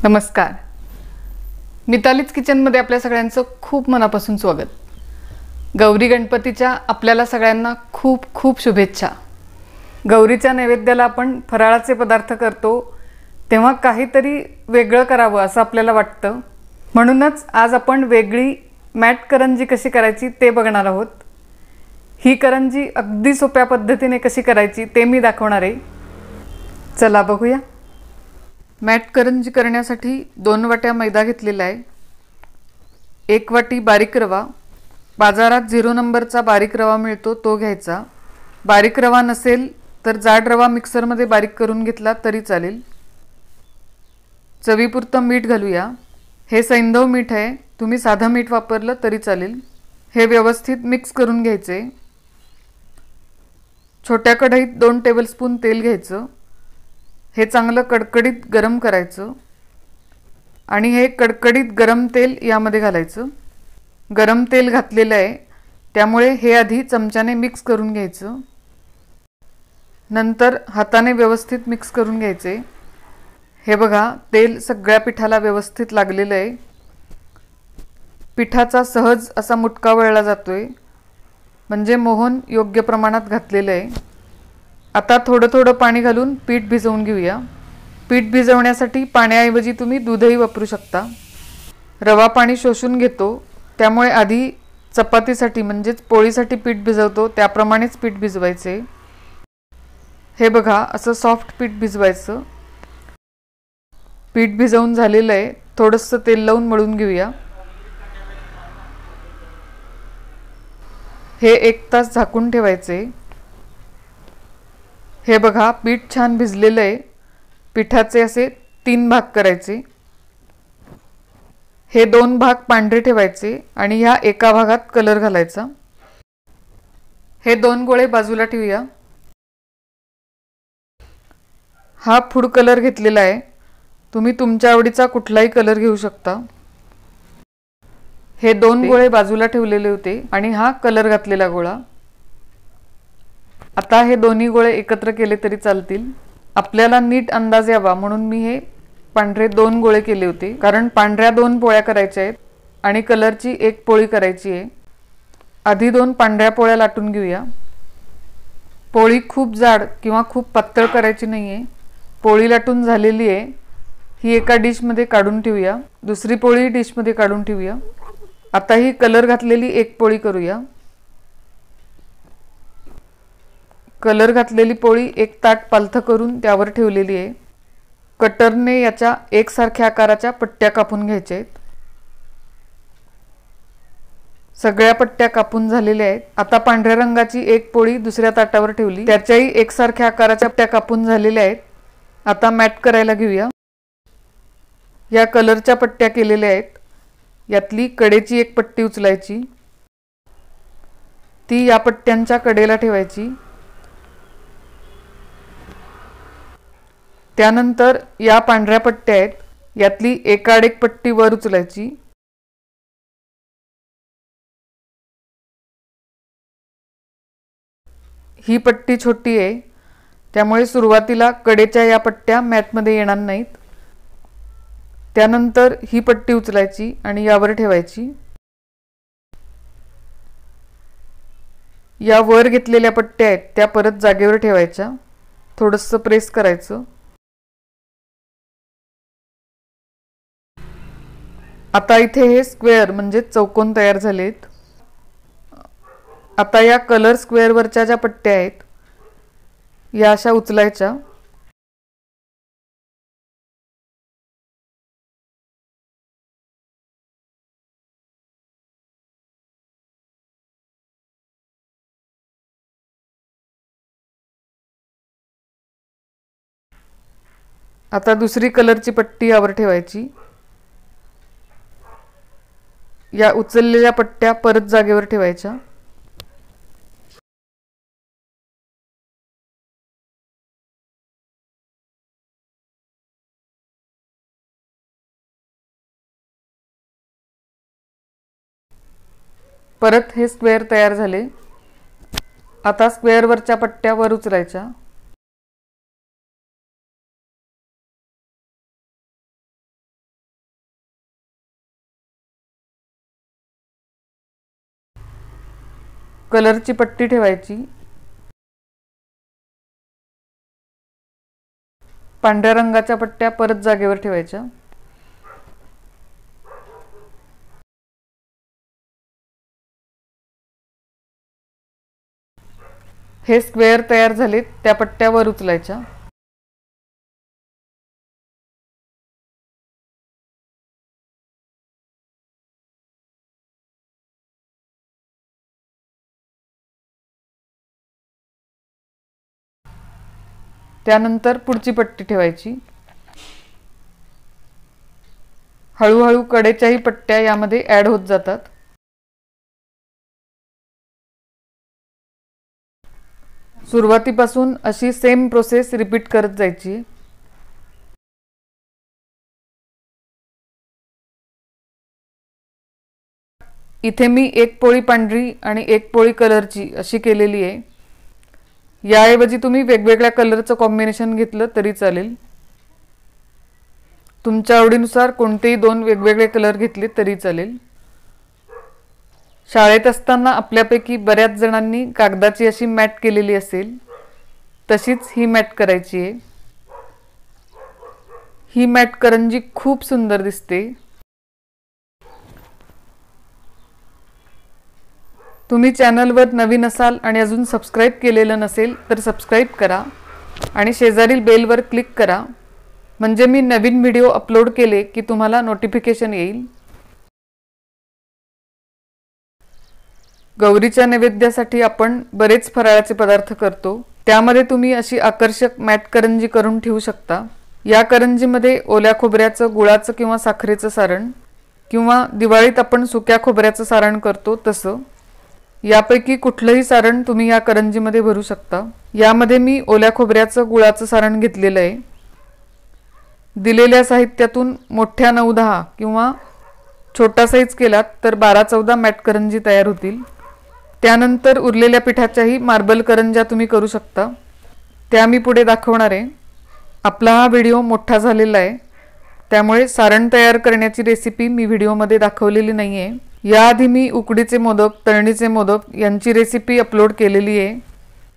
नमस्कार. मितालीज किचनमध्ये आपल्या सगळ्यांचं खूप मनापासून स्वागत. गौरी गणपतीच्या आपल्याला सगळ्यांना खूप खूप शुभेच्छा. गौरीच्या नैवेद्याला आपण फराळाचे पदार्थ करतो तेव्हा काहीतरी वेगळं करावं असं आपल्याला वाटतं. म्हणूनच आज आपण वेगळी मॅट करंजी कशी करायची ते बघणार आहोत. ही करंजी अगदी सोप्या पद्धतीने कशी करायची ते मी दाखवणार आहे. चला बघूया. मॅट करंजी करण्यासाठी 2 वाट्या मैदा घेतलेला आहे. 1 वाटी बारीक रवा. बाजारात 0 नंबरचा बारीक रवा मिळतो तो घ्यायचा. बारीक रवा नसेल तर जाड रवा मिक्सरमध्ये बारीक करून घेतला तरी चालेल. चवीपुरतं मीठ घालूया. हे सैंधव मीठ आहे, तुम्ही साधं मीठ वापरलं तरी चालेल. हे व्यवस्थित मिक्स करून घ्यायचे. छोट्या कढईत 2 टेबलस्पून तेल घ्यायचं. हे चांगलं कडकडीत गरम करायचं आणि हे कडकडीत गरम तेल यामध्ये घालायचं. गरम तेल घातलेलं आहे त्यामुळे हे आधी चमच्याने मिक्स करून घ्यायचं. नंतर हाताने व्यवस्थित मिक्स करून घ्यायचे. हे बघा, तेल सगळ्या पिठाला व्यवस्थित लागलेलं आहे. पिठाचा सहज असा मुटका वळला जातोय, म्हणजे मोहन योग्य प्रमाणात घातलेलं आहे. आता थोडं थोडं पाणी घालून पीठ भिजवून घेऊया. पीठ भिजवण्यासाठी पाण्याऐवजी तुम्ही दूधही वापरू शकता. रवा पाणी शोषून घेतो, त्यामुळे आधी चपातीसाठी म्हणजेच पोळीसाठी पीठ भिजवतो त्याप्रमाणेच पीठ भिजवायचे. हे बघा, असं सॉफ्ट पीठ भिजवायचं. पीठ भिजवून झालेलं आहे. थोडंसं तेल लावून मळून घेऊया. हे 1 तास झाकून ठेवायचे. हे बघा, पीठ छान भिजलेलं आहे. पिठाचे असे 3 भाग करायचे. हे 2 भाग पांढरे ठेवायचे आणि ह्या एका भागात कलर घालायचा. हे 2 गोळे बाजूला ठेवूया. हा फूड कलर घेतलेला आहे, तुम्ही तुमच्या आवडीचा कुठलाही कलर घेऊ शकता. हे 2 गोळे बाजूला ठेवलेले होते आणि हा कलर घातलेला गोळा. आता हे दोन्ही गोळे एकत्र केले तरी चालतील. आपल्याला नीट अंदाज यावा म्हणून मी हे पांढरे 2 गोळे केले होते, कारण पांढऱ्या 2 पोळ्या करायच्या आहेत आणि कलरची 1 पोळी करायची आहे. आधी 2 पांढऱ्या पोळ्या लाटून घेऊया. पोळी खूप जाड किंवा खूप पातळ करायची नाही आहे. पोळी लाटून झालेली आहे, ही एका डिशमध्ये काढून ठेवूया. दुसरी पोळी डिशमध्ये काढून ठेवूया. आता ही कलर घातलेली 1 पोळी करूया. कलर घातलेली पोळी 1 ताट पालथं करून त्यावर ठेवलेली आहे. कटरने याच्या एकसारख्या आकाराच्या पट्ट्या कापून घ्यायच्या आहेत. सगळ्या पट्ट्या कापून झालेल्या आहेत. आता पांढऱ्या रंगाची 1 पोळी दुसऱ्या ताटावर ठेवली, त्याच्याही एकसारख्या आकाराच्या पट्ट्या कापून झालेल्या आहेत. आता मॅट करायला घेऊया. या कलरच्या पट्ट्या केलेल्या आहेत. यातली कडेची 1 पट्टी उचलायची, ती या पट्ट्यांच्या कडेला ठेवायची. त्यानंतर या पांढऱ्या पट्ट्या आहेत, यातली एकाड 1 पट्टी वर उचलायची. ही पट्टी छोटी आहे, त्यामुळे सुरुवातीला कडेच्या या पट्ट्या मॅटमध्ये येणार नाहीत. त्यानंतर ही पट्टी उचलायची आणि यावर ठेवायची. या वर घेतलेल्या पट्ट्या आहेत त्या परत जागेवर ठेवायच्या. थोडंसं प्रेस करायचं. आता इथे हे स्क्वेअर म्हणजे चौकोन तयार झालेत. आता या कलर स्क्वेअरवरच्या ज्या पट्ट्या आहेत या अशा उचलायच्या. आता दुसरी कलरची पट्टी यावर ठेवायची. या उचललेल्या पट्ट्या परत जागेवर ठेवायच्या. परत हे स्क्वेअर तयार झाले. आता स्क्वेअरवरच्या पट्ट्या वर उचलायच्या. कलरची पट्टी ठेवायची, पांढऱ्या रंगाच्या पट्ट्या परत जागेवर ठेवायच्या। हे स्क्वेअर तयार झालेत, त्या पट्ट्या वर उचलायच्या। त्यानंतर पुढची पट्टी ठेवायची। हळूहळू कडेच्याही पट्ट्या यामध्ये ऍड होत जातात। सुरुवातीपासून अशी सेम प्रोसेस रिपीट करत जायची। इथे मी एक पोळी पांढरी आणि एक पोळी कलरची अशी केलेली आहे। याऐवजी तुम्ही वेगवेगळ्या कलरचं कॉम्बिनेशन घेतलं तरी चालेल। तुमच्या आवडीनुसार कोणतेही दोन वेगवेगळे कलर घेतले तरी चालेल। शाळेत असताना आपल्यापैकी बऱ्याच जणांनी कागदाची अशी मॅट केलेली असेल, तशीच ही मॅट करायची आहे। ही मॅट करंजी खूप सुंदर दिसते। तुम्ही चॅनलवर नवीन असाल आणि अजून सबस्क्राईब केलेलं नसेल तर सबस्क्राईब करा आणि शेजारील बेलवर क्लिक करा, म्हणजे मी नवीन व्हिडिओ अपलोड केले की तुम्हाला नोटिफिकेशन येईल। गौरीच्या नैवेद्यासाठी आपण बरेच फराळाचे पदार्थ करतो, त्यामध्ये तुम्ही अशी आकर्षक मॅट करंजी करून ठेवू शकता। या करंजीमध्ये ओल्या खोबऱ्याचं, गुळाचं किंवा साखरेचं सारण, किंवा दिवाळीत आपण सुक्या खोबऱ्याचं सारण करतो तसं, यापैकी कुठलंही सारण तुम्ही या करंजीमध्ये भरू शकता। यामध्ये मी ओल्या खोबऱ्याचं, गुळाचं सारण घेतलेलं आहे। दिलेल्या साहित्यातून मोठ्या 9-10 किंवा छोटा साईज केलात तर 12-14 मॅट करंजी तयार होतील। त्यानंतर उरलेल्या पिठाच्याही मार्बल करंज्या तुम्ही करू शकता, त्या मी पुढे दाखवणार आहे। आपला हा व्हिडिओ मोठा झालेला आहे, त्यामुळे सारण तयार करण्याची रेसिपी मी व्हिडिओमध्ये दाखवलेली नाही आहे। याआधी मी उकडीचे मोदक, तळणीचे मोदक यांची रेसिपी अपलोड केलेली आहे,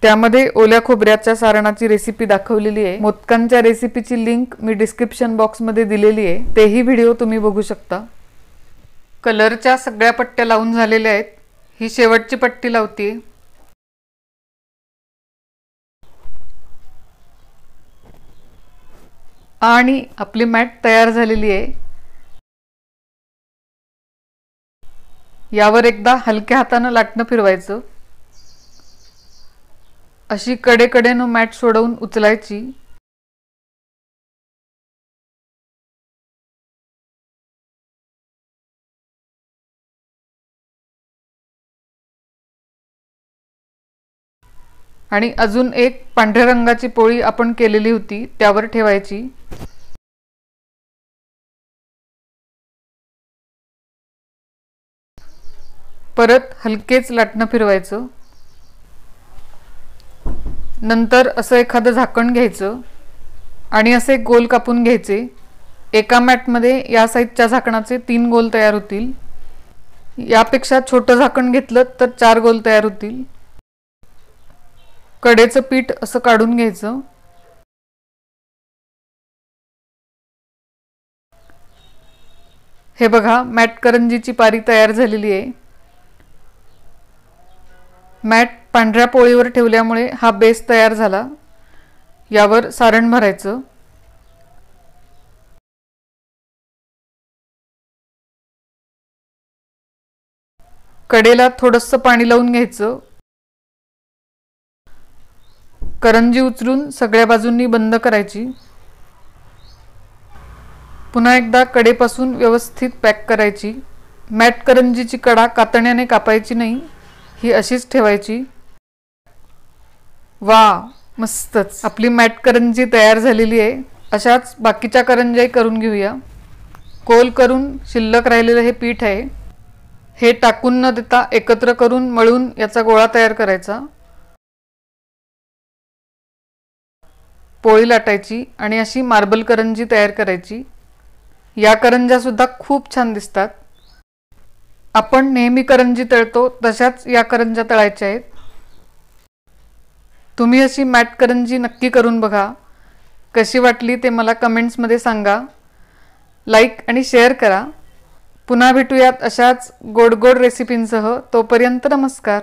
त्यामध्ये ओल्या खोबऱ्याच्या सारणाची रेसिपी दाखवलेली आहे। मोदकांच्या रेसिपीची लिंक मी डिस्क्रिप्शन बॉक्समध्ये दिलेली आहे, तेही व्हिडिओ तुम्ही बघू शकता। कलरच्या सगळ्या पट्ट्या लावून झालेल्या आहेत, ही शेवटची पट्टी लावते। आणि आपली मॅट तयार झालेली आहे। यावर एकदा हलक्या हाताने लाटणं फिरवायचं, अशी कडेकडेनं मॅट सोडवून उचलायची। आणि अजून एक पांढऱ्या रंगाची पोळी आपण केलेली होती त्यावर ठेवायची। परत हलकेच लाटणं फिरवायचं। नंतर असं एखादं झाकण घ्यायचं आणि असे गोल कापून घ्यायचे। एका मॅटमध्ये या साईजच्या झाकणाचे 3 गोल तयार होतील। यापेक्षा छोटं झाकण घेतलं तर 4 गोल तयार होतील। कडेचं पीठ असं काढून घ्यायचं। हे बघा, मॅट करंजीची पारी तयार झालेली आहे। मॅट पांढऱ्या पोळीवर ठेवल्यामुळे हा बेस तयार झाला। यावर सारण भरायचं। कडेला थोडंसं पाणी लावून घ्यायचं। करंजी उचलून सगळ्या बाजूंनी बंद करायची। पुन्हा एकदा कडेपासून व्यवस्थित पॅक करायची। मॅट करंजीची कडा कातण्याने कापायची नाही, ही अशीच ठेवायची। वा, मस्तच आपली मॅट करंजी तयार झालेली आहे। अशाच बाकीच्या करंज्याही करून घेऊया। कोल करून शिल्लक राहिलेलं हे पीठ आहे, हे टाकून न देता एकत्र करून मळून याचा गोळा तयार करायचा। पोळी लाटायची आणि अशी मार्बल करंजी तयार करायची। या करंज्या सुद्धा खूप छान दिसतात। आपण नेहमी करंजी तळतो तशाच या करंज्या तळायच्या आहेत। तुम्ही अशी मॅट करंजी नक्की करून बघा। कशी वाटली ते मला कमेंट्समध्ये सांगा। लाईक आणि शेअर करा। पुन्हा भेटूयात अशाच गोड गोड रेसिपींसह। तोपर्यंत नमस्कार।